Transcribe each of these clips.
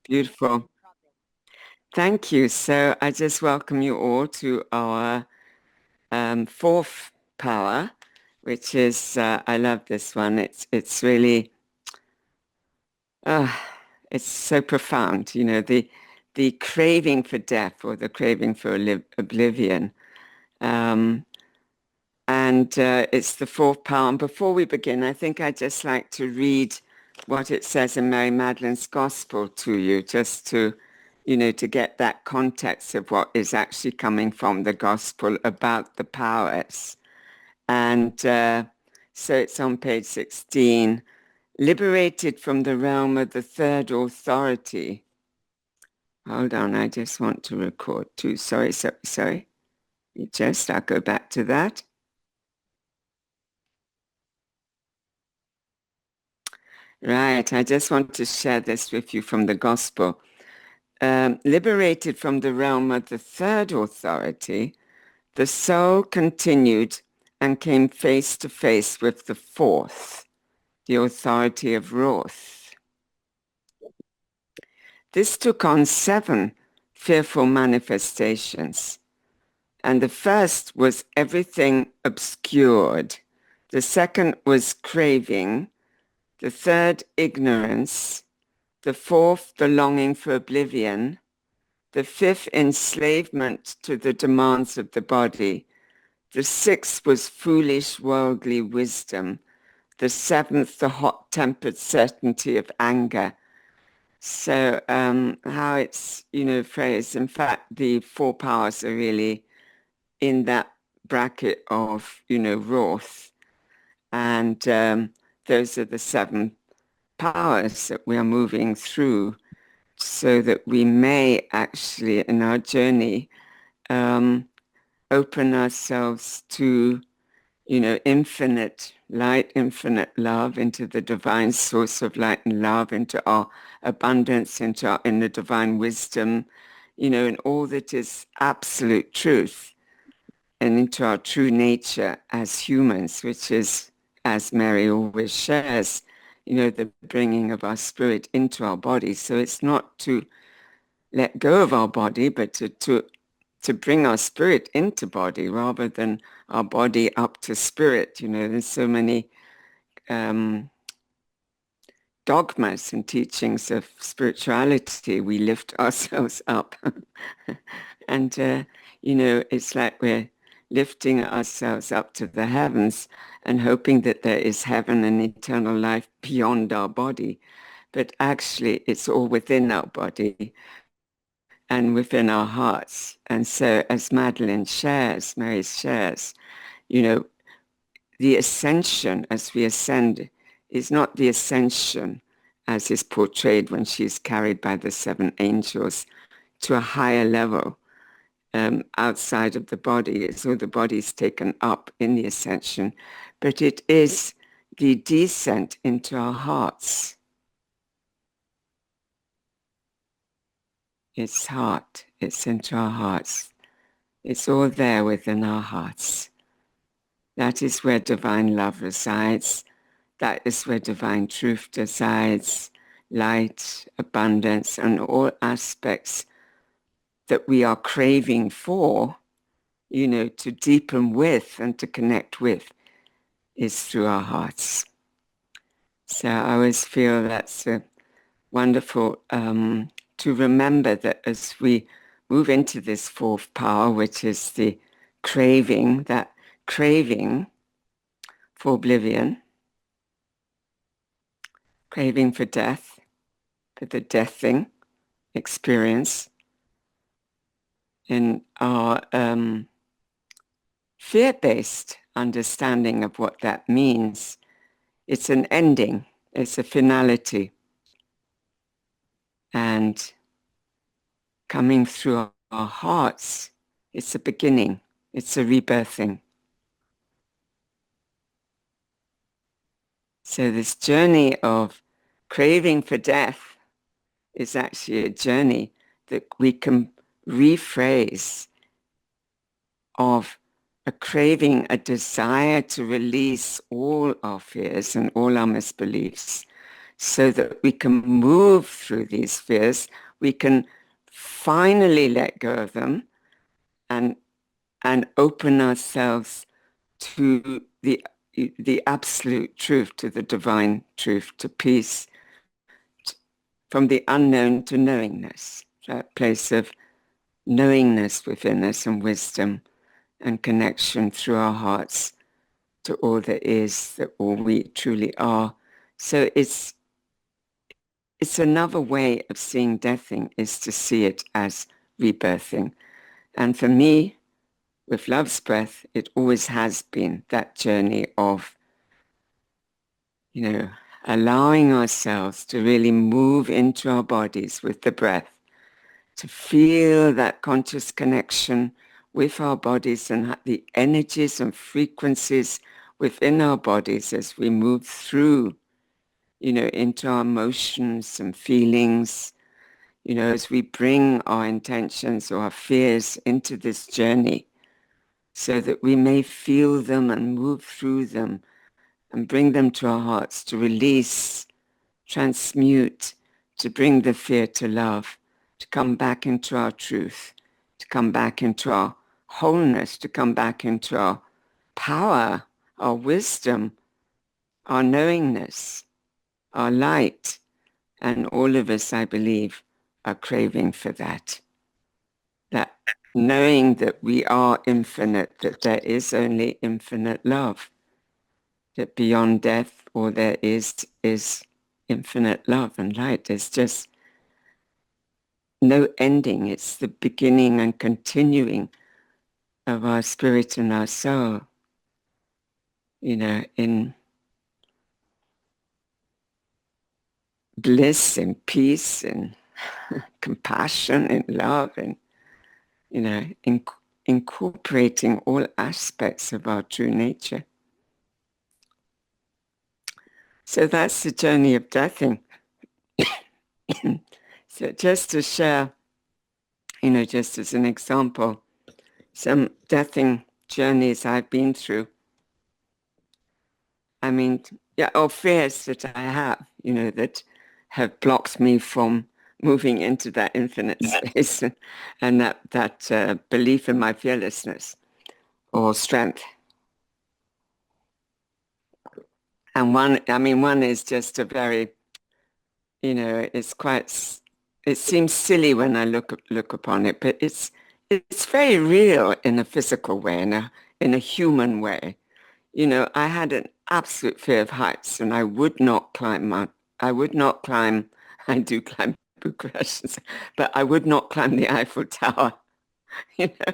Beautiful. Thank you. So I just welcome you all to our fourth power, which is I love this one. It's really uh, it's so profound. The craving for death or the craving for oblivion, um, and it's the fourth power. And before we begin, I think I'd just like to read what it says in Mary Magdalene's Gospel to you, just to get that context of what is actually coming from the Gospel about the powers. And so it's on page 16. Liberated from the realm of the third authority. Hold on, I just want to record too. Sorry. I'll go back to that. Right, I just want to share this with you from the Gospel. Liberated from the realm of the third authority, the soul continued and came face to face with the fourth, the authority of wrath. This took on 7 fearful manifestations, and the first was everything obscured. The second was craving. The third, ignorance. The fourth, the longing for oblivion. The fifth, enslavement to the demands of the body. The sixth was foolish worldly wisdom. The seventh, the hot-tempered certainty of anger. So how it's, phrased, in fact, the 4 powers are really in that bracket of, wrath. And those are the 7 powers that we are moving through so that we may actually, in our journey, open ourselves to, infinite light, infinite love, into the divine source of light and love, into our abundance, in the divine wisdom, in all that is absolute truth, and into our true nature as humans, which is, as Mary always shares, the bringing of our spirit into our body. So it's not to let go of our body, but to bring our spirit into body rather than our body up to spirit. There's so many dogmas and teachings of spirituality. We lift ourselves up. And, it's like we're lifting ourselves up to the heavens and hoping that there is heaven and eternal life beyond our body. But actually, it's all within our body and within our hearts. And so as Mary shares, you know, the ascension as we ascend is not the ascension as is portrayed when she's carried by the 7 angels to a higher level outside of the body. So the body is taken up in the ascension, but it is the descent into our hearts. It's heart. It's into our hearts. It's all there within our hearts. That is where divine love resides. That is where divine truth resides. Light, abundance, and all aspects that we are craving for, to deepen with and to connect with is through our hearts. So I always feel that's wonderful to remember that as we move into this 4th power, which is the craving, that craving for oblivion, craving for death, for the deathing experience, in our fear-based understanding of what that means. It's an ending, it's a finality. And coming through our hearts, it's a beginning, it's a rebirthing. So this journey of craving for death is actually a journey that we can rephrase of a craving, a desire to release all our fears and all our misbeliefs, so that we can move through these fears. We can finally let go of them and open ourselves to the absolute truth, to the divine truth, to peace, from the unknown to knowingness, that place of knowingness within us and wisdom and connection through our hearts to all that is, that all we truly are. So it's another way of seeing deathing, is to see it as rebirthing. And for me, with Love's Breath, it always has been that journey of, allowing ourselves to really move into our bodies with the breath, to feel that conscious connection with our bodies and the energies and frequencies within our bodies as we move through, into our emotions and feelings, as we bring our intentions or our fears into this journey so that we may feel them and move through them and bring them to our hearts to release, transmute, to bring the fear to love, to come back into our truth, to come back into our wholeness, to come back into our power, our wisdom, our knowingness, our light. And all of us, I believe, are craving for that. That knowing that we are infinite, that there is only infinite love, that beyond death all there is infinite love and light. There's just no ending. It's the beginning and continuing of our spirit and our soul, in bliss and peace and compassion and love and, incorporating all aspects of our true nature. So that's the journey of deathing. So just to share, just as an example, some deathing journeys I've been through. I mean, or fears that I have, that have blocked me from moving into that infinite space and that belief in my fearlessness or strength. And one is just a very, it seems silly when I look upon it, but it's very real in a physical way, in a human way. I had an absolute fear of heights, and I would not climb. I do climb Bucharest, but I would not climb the Eiffel Tower. You know,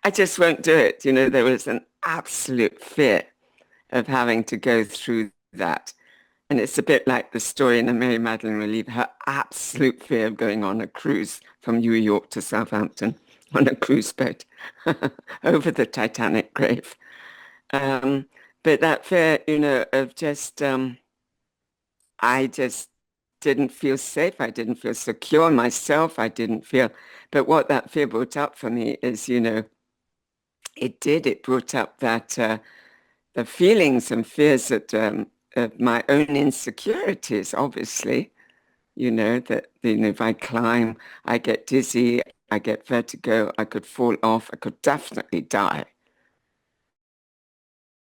I just won't do it. There was an absolute fear of having to go through that. And it's a bit like the story in the Mary Magdalene Relief, her absolute fear of going on a cruise from New York to Southampton on a cruise boat over the Titanic grave. But that fear, of just, I just didn't feel safe. I didn't feel secure myself. I didn't feel, but what that fear brought up for me is, it brought up that the feelings and fears that of my own insecurities, obviously, that, if I climb, I get dizzy, I get vertigo, I could fall off, I could definitely die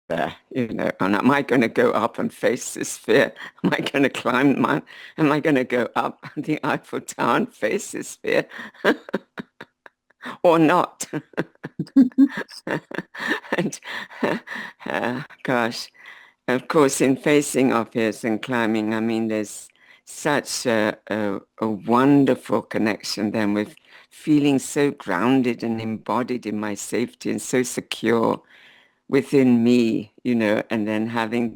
there, and am I going to go up and face this fear? Am I going to climb the mountain? Am I going to go up the Eiffel Tower and face this fear or not? And gosh, of course, in facing our fears and climbing, I mean, there's such a wonderful connection then with feeling so grounded and embodied in my safety and so secure within me, and then having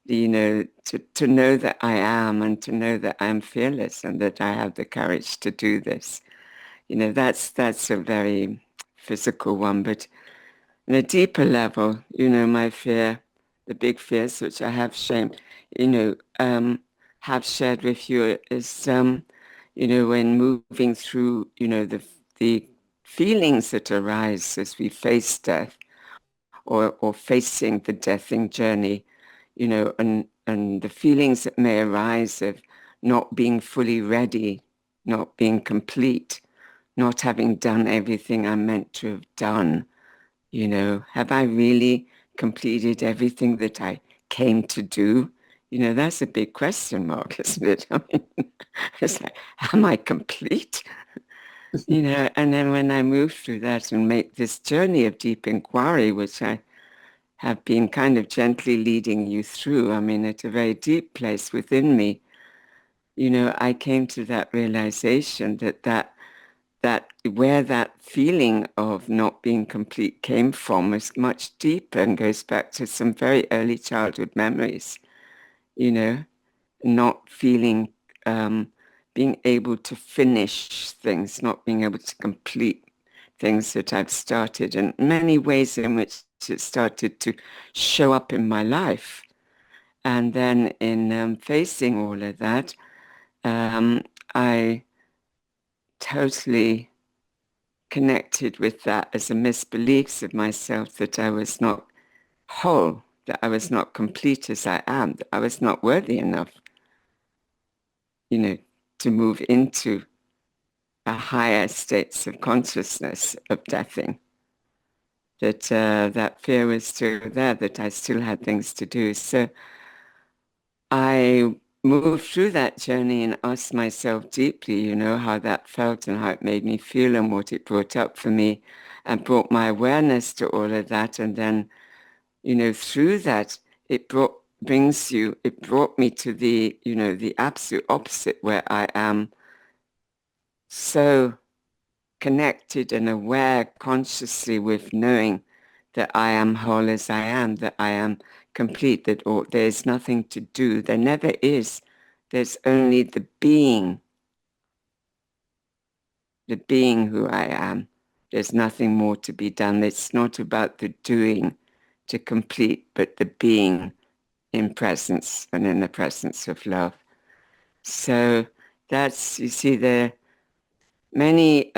to know that I am, and to know that I'm fearless and that I have the courage to do this. That's a very physical one, but on a deeper level, my fear, the big fears which I have have shared with you is, when moving through, the feelings that arise as we face death or facing the deathing journey, and the feelings that may arise of not being fully ready, not being complete, not having done everything I'm meant to have done. Have I really completed everything that I came to do? That's a big question mark, isn't it? I mean, it's like, am I complete? And then when I move through that and make this journey of deep inquiry, which I have been kind of gently leading you through, I mean, at a very deep place within me, I came to that realization that where that feeling of not being complete came from is much deeper and goes back to some very early childhood memories, you know, not feeling, being able to finish things, not being able to complete things that I've started, and many ways in which it started to show up in my life. And then in facing all of that, I totally connected with that as a misbeliefs of myself that I was not whole, that I was not complete as I am, that I was not worthy enough, you know, to move into a higher states of consciousness of deathing. That fear was still there, that I still had things to do. So I moved through that journey and asked myself deeply, how that felt and how it made me feel and what it brought up for me, and brought my awareness to all of that. And then, through that, it brought me to the absolute opposite, where I am so connected and aware consciously with knowing that I am whole as I am, that I am complete, that there's nothing to do. There never is. There's only the being who I am. There's nothing more to be done. It's not about the doing to complete, but the being in presence and in the presence of love. So that's, you see, there are many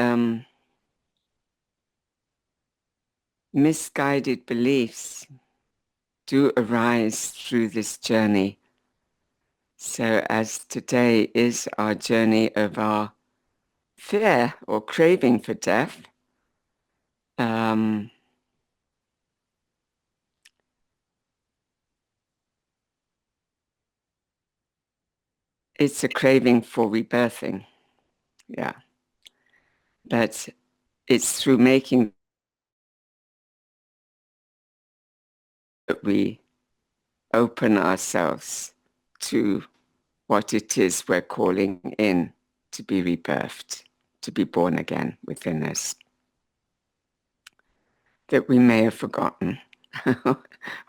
misguided beliefs do arise through this journey. So as today is our journey of our fear or craving for death, um, it's a craving for rebirthing. Yeah. But it's through making that we open ourselves to what it is we're calling in to be rebirthed, to be born again within us, that we may have forgotten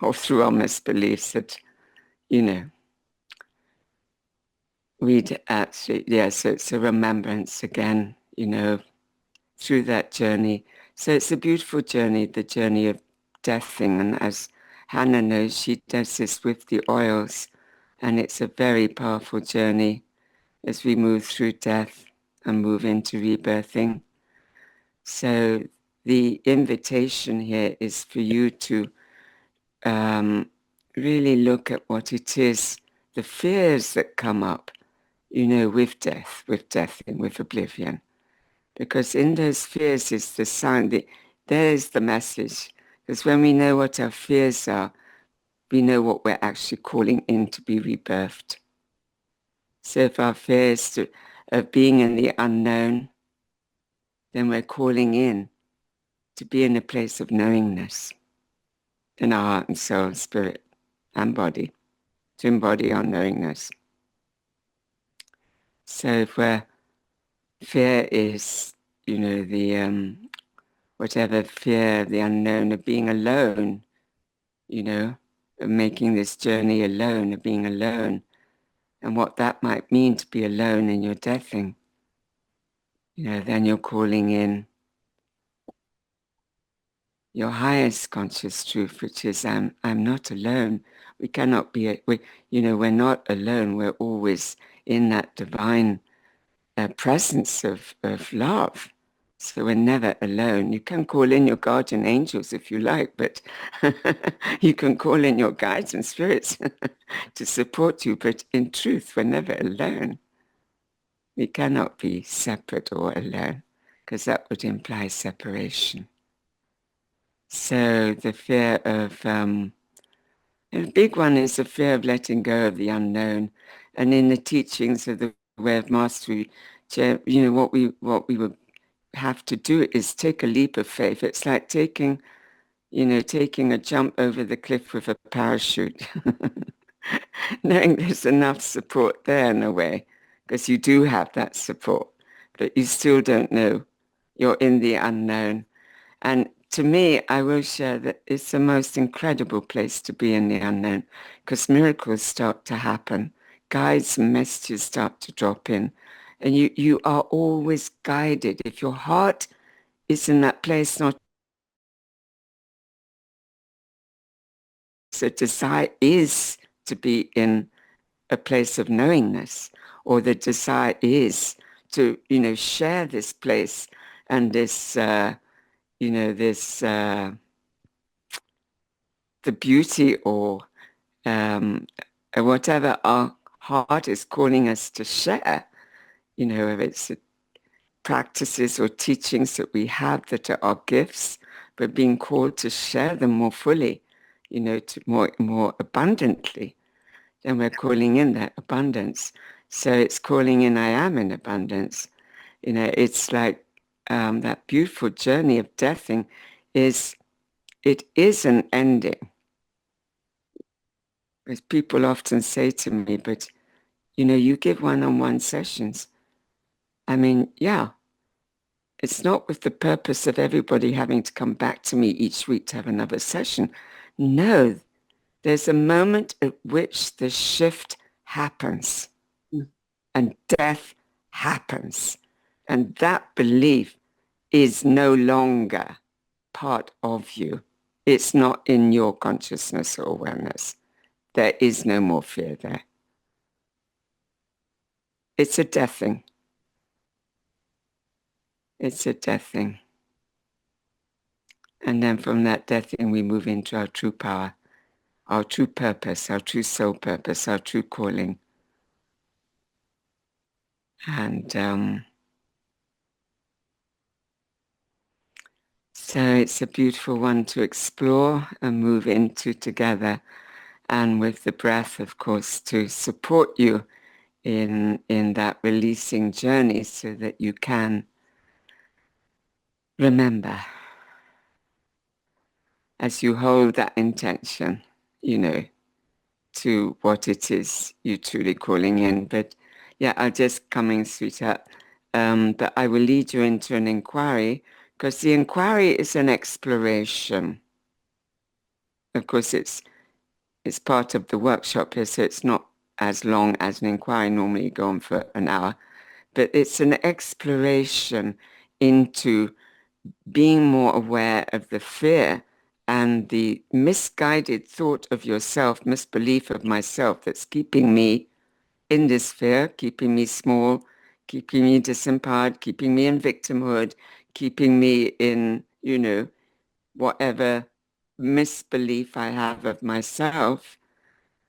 or through our misbeliefs that, you know, we'd actually, yeah, so it's a remembrance again, through that journey. So it's a beautiful journey, the journey of deathing. And as Hannah knows, she does this with the oils. And it's a very powerful journey as we move through death and move into rebirthing. So the invitation here is for you to really look at what it is, the fears that come up, with death, with deathing, with oblivion. Because in those fears is the sign, there is the message. Because when we know what our fears are, we know what we're actually calling in to be rebirthed. So if our fears of being in the unknown, then we're calling in to be in a place of knowingness in our heart and soul, spirit and body, to embody our knowingness. So if fear is, the whatever fear, the unknown of being alone, of making this journey alone, of being alone, and what that might mean to be alone in your deathing, then you're calling in your highest conscious truth, which is I'm not alone. We cannot be, we're not alone. We're always in that divine presence of love. So we're never alone. You can call in your guardian angels if you like, but you can call in your guides and spirits to support you. But in truth, we're never alone. We cannot be separate or alone because that would imply separation. So the fear of, the big one is the fear of letting go of the unknown. And in the teachings of the way of mastery, what we would have to do is take a leap of faith. It's like taking a jump over the cliff with a parachute, knowing there's enough support there in a way, because you do have that support, but you still don't know. You're in the unknown. And to me, I will share that it's the most incredible place to be in the unknown, because miracles start to happen. Guides and messages start to drop in. And you are always guided. If your heart is in that place, not the desire is to be in a place of knowingness, or the desire is to, share this place and this, the beauty or whatever our heart is calling us to share, if it's practices or teachings that we have that are our gifts, but being called to share them more fully, to more abundantly, then we're calling in that abundance. So it's calling in I am in abundance. It's like that beautiful journey of deathing it is an ending. As people often say to me, but you give one-on-one sessions. I mean, yeah, it's not with the purpose of everybody having to come back to me each week to have another session. No, there's a moment at which the shift happens and death happens. And that belief is no longer part of you. It's not in your consciousness or awareness. There is no more fear there. It's a death thing. It's a death thing. And then from that death thing, we move into our true power, our true purpose, our true soul purpose, our true calling. And so it's a beautiful one to explore and move into together. And with the breath, of course, to support you in that releasing journey so that you can remember as you hold that intention, to what it is you're truly calling in. But yeah, I'll just coming, sweetheart. But I will lead you into an inquiry because the inquiry is an exploration. Of course, it's part of the workshop here, so it's not as long as an inquiry. Normally go on for an hour, but it's an exploration into being more aware of the fear and the misguided thought of yourself, misbelief of myself that's keeping me in this fear, keeping me small, keeping me disempowered, keeping me in victimhood, keeping me in, whatever misbelief I have of myself.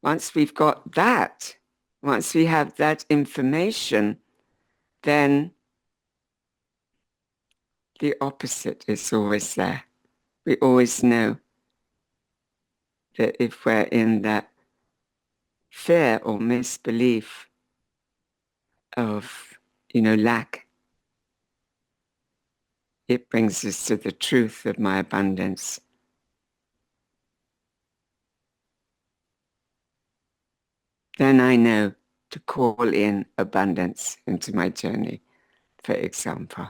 Once we've got that, once we have that information, then the opposite is always there. We always know that if we're in that fear or misbelief of, lack, it brings us to the truth of my abundance. Then I know to call in abundance into my journey, for example.